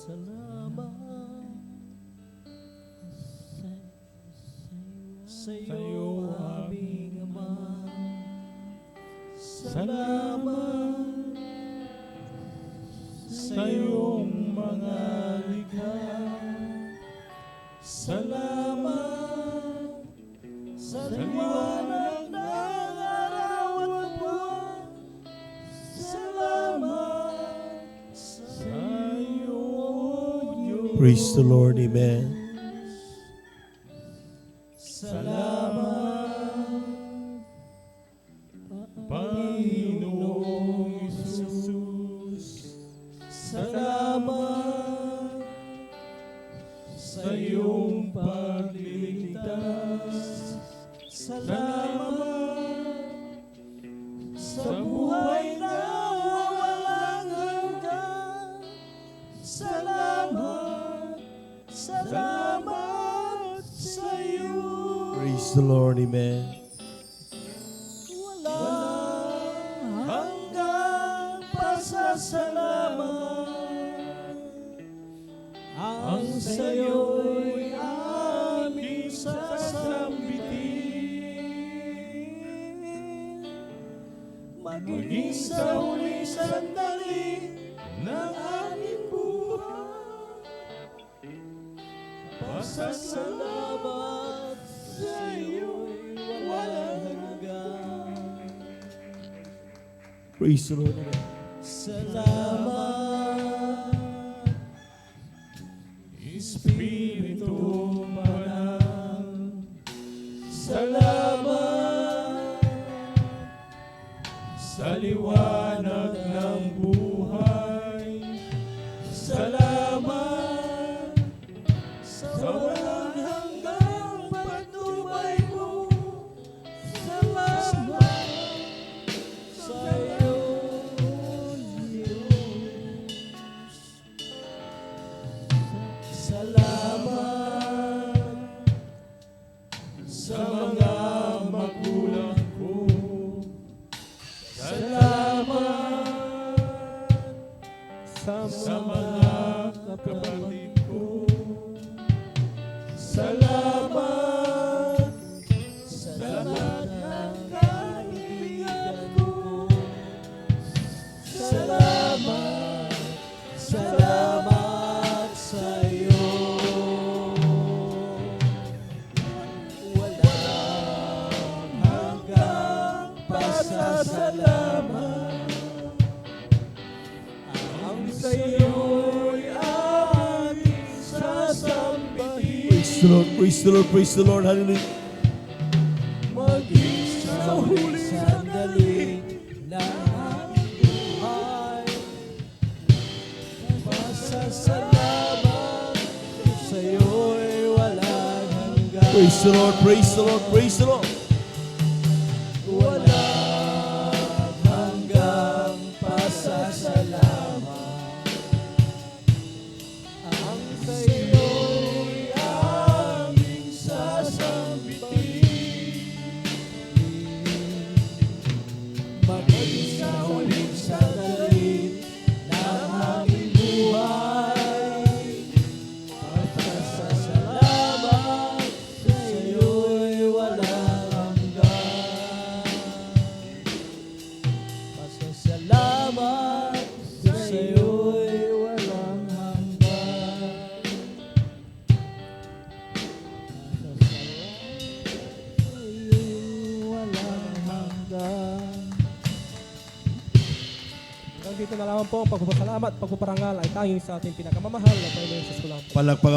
Salamat sa'yo, aming Ama. Salamat sa iyong mga likha. Salamat sa liwanag ng araw at buwan. Salamat sa iyo, Diyos. Praise the Lord, amen. Salamat, Panginoong Jesus. Salamat sa iyong pagliligtas. Salamat sa buhay na walang hanggan. Salamat, salamat sa iyo. Praise the Lord, amen. Walang hanggang pasasalamat ang sa'yo'y aming sasambitin. Maging sa huling sandali ng aming buhay, pasasalamat sa'yo'y walang hanggan. Praise the Lord, amen. Salamat, Espiritu Banal. Salamat sa liwanag ng buhay. Salamat sa walang hanggang patnubay mo. Salamat sa iyo, Diyos. Salamat sa mga magulang ko. Salamat sa mga kapatid ko. Salamat sa lahat ng kaibigan ko. Salamat, salamat sa iyo. Walang hanggang pasasalamat ang sa'yo'y aming sasambitin. Praise the Lord, praise the Lord, praise the Lord, hallelujah. Maging sa huling sandali ng aming buhay, pasasalamat sa'yo'y walang hanggan. Praise the Lord, praise the Lord, praise the Lord. Walang hanggang pasasalamat ang sa'yo'y aming sasambitin. Maging sa huling sandali ng aming buhay, pasasalamat sa'yo'y walang hanggan. Pasasalamat sa'yo'y walang hanggan. Sa'yo'y walang hanggan. Hanggang dito na lamang po ang pagpapasalamat, pagpaparangal ay tanging sa ating pinakamamahal na Panginoon Jesus ko lang po. Palakpakan